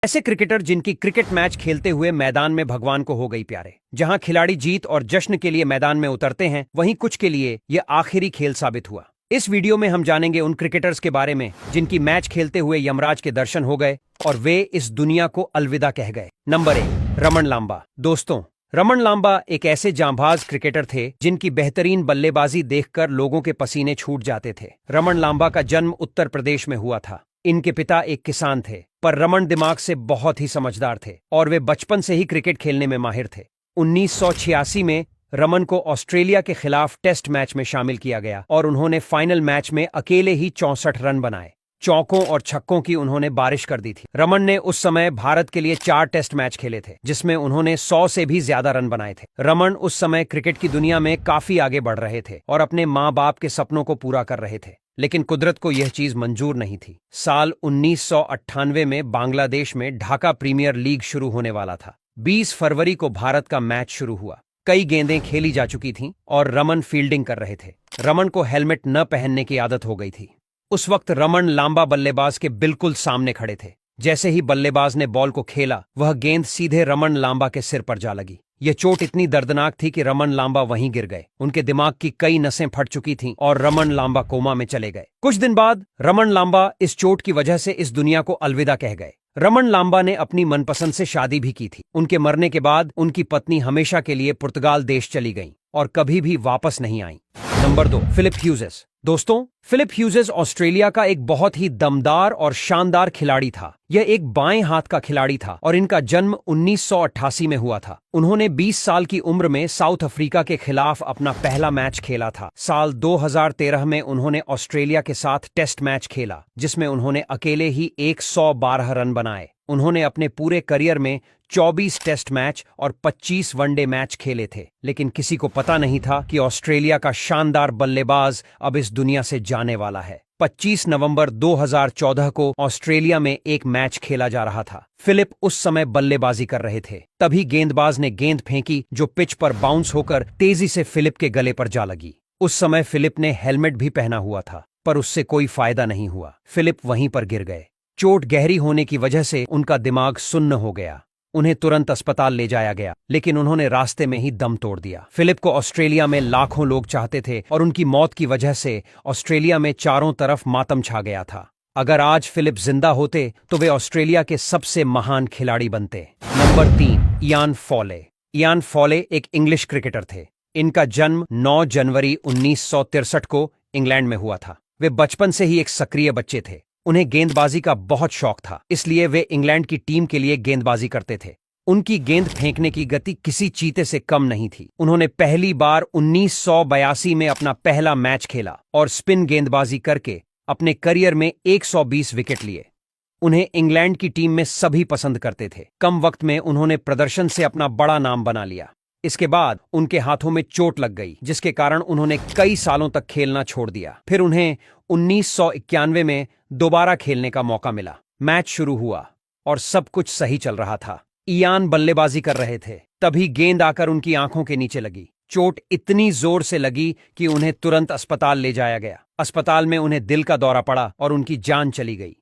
ऐसे क्रिकेटर जिनकी cricket match खेलते हुए मैदान में भगवान को हो गई प्यारे। जहां खिलाड़ी जीत और जश्न के लिए मैदान में उतरते हैं, वहीं कुछ के लिए यह आखिरी खेल साबित हुआ। इस वीडियो में हम जानेंगे उन क्रिकेटर्स के बारे में जिनकी मैच खेलते हुए यमराज के दर्शन हो गए और वे इस दुनिया को अलविदा कह गए। नंबर 1, रमन लांबा। दोस्तों, रमन लांबा एक ऐसे जांबाज क्रिकेटर थे जिनकी बेहतरीन बल्लेबाजी देखकर लोगों के पसीने छूट जाते थे। रमन लांबा का जन्म उत्तर प्रदेश में हुआ था। इनके पिता एक किसान थे, पर रमन दिमाग से बहुत ही समझदार थे और वे बचपन से ही क्रिकेट खेलने में माहिर थे। 1986 में रमन को ऑस्ट्रेलिया के खिलाफ टेस्ट मैच में शामिल किया गया और उन्होंने फाइनल मैच में अकेले ही 64 रन बनाए। चौकों और छक्कों की उन्होंने बारिश कर दी थी। रमन ने उस समय भारत के लिए 4 टेस्ट मैच खेले थे, जिसमें उन्होंने 100 से भी ज्यादा रन बनाए थे। रमन उस समय क्रिकेट की दुनिया में काफी आगे बढ़ रहे थे और अपने माँ बाप के सपनों को पूरा कर रहे थे, लेकिन कुदरत को यह चीज मंजूर नहीं थी। साल 1998 में बांग्लादेश में ढाका प्रीमियर लीग शुरू होने वाला था। 20 फरवरी को भारत का मैच शुरू हुआ। कई गेंदें खेली जा चुकी थीं और रमन फील्डिंग कर रहे थे। रमन को हेलमेट न पहनने की आदत हो गई थी। उस वक्त रमन लांबा बल्लेबाज के बिल्कुल सामने खड़े थे। जैसे ही बल्लेबाज ने बॉल को खेला, वह गेंद सीधे रमन लांबा के सिर पर जा लगी। यह चोट इतनी दर्दनाक थी कि रमन लांबा वहीं गिर गए। उनके दिमाग की कई नसें फट चुकी थीं और रमन लांबा कोमा में चले गए। कुछ दिन बाद रमन लांबा इस चोट की वजह से इस दुनिया को अलविदा कह गए। रमन लांबा ने अपनी मनपसंद से शादी भी की थी। उनके मरने के बाद उनकी पत्नी हमेशा के लिए पुर्तगाल देश चली गईं और कभी भी वापस नहीं आईं। Number 2, Phillip Hughes. दोस्तों, फिलिप ह्यूजेस ऑस्ट्रेलिया का एक बहुत ही दमदार और शानदार खिलाड़ी था। यह एक बाएं हाथ का खिलाड़ी था और इनका जन्म 1988 में हुआ था। उन्होंने 20 साल की उम्र में साउथ अफ्रीका के खिलाफ अपना पहला मैच खेला था। साल 2013 में उन्होंने ऑस्ट्रेलिया के साथ टेस्ट मैच खेला, जिसमें उन्होंने अकेले ही 112 रन बनाए। उन्होंने अपने पूरे करियर में 24 टेस्ट मैच और 25 वनडे मैच खेले थे, लेकिन किसी को पता नहीं था कि ऑस्ट्रेलिया का शानदार बल्लेबाज अब इस दुनिया से जाने वाला है। 25 नवंबर 2014 को ऑस्ट्रेलिया में एक मैच खेला जा रहा था। फिलिप उस समय बल्लेबाजी कर रहे थे। तभी गेंदबाज ने गेंद फेंकी जो पिच पर बाउंस होकर तेजी से फिलिप के गले पर जा लगी। उस समय फिलिप ने हेलमेट भी पहना हुआ था, पर उससे कोई फायदा नहीं हुआ। फिलिप वहीं पर गिर गए। चोट गहरी होने की वजह से उनका दिमाग सुन्न हो गया। उन्हें तुरंत अस्पताल ले जाया गया, लेकिन उन्होंने रास्ते में ही दम तोड़ दिया। फिलिप को ऑस्ट्रेलिया में लाखों लोग चाहते थे और उनकी मौत की वजह से ऑस्ट्रेलिया में चारों तरफ मातम छा गया था। अगर आज फिलिप जिंदा होते तो वे ऑस्ट्रेलिया के सबसे महान खिलाड़ी बनते। Number 3, Ian Foley. Ian Foley एक इंग्लिश क्रिकेटर थे। इनका जन्म 9 जनवरी 1963 को इंग्लैंड में हुआ था। वे बचपन से ही एक सक्रिय बच्चे थे। उन्हें गेंदबाजी का बहुत शौक था, इसलिए वे इंग्लैंड की टीम के लिए गेंदबाजी करते थे। उनकी गेंद फेंकने की गति किसी चीते से कम नहीं थी। उन्होंने पहली बार 1982 में अपना पहला मैच खेला और स्पिन गेंदबाजी करके अपने करियर में 120 विकेट लिए। उन्हें इंग्लैंड की टीम में सभी पसंद करते थे। कम वक्त में उन्होंने प्रदर्शन से अपना बड़ा नाम बना लिया। इसके बाद उनके हाथों में चोट लग गई, जिसके कारण उन्होंने कई सालों तक खेलना छोड़ दिया। फिर उन्हें 1991 में दोबारा खेलने का मौका मिला। मैच शुरू हुआ और सब कुछ सही चल रहा था। इयान बल्लेबाजी कर रहे थे, तभी गेंद आकर उनकी आंखों के नीचे लगी। चोट इतनी जोर से लगी कि उन्हें तुरंत अस्पताल ले जाया गया। अस्पताल में उन्हें दिल का दौरा पड़ा और उनकी जान चली गई।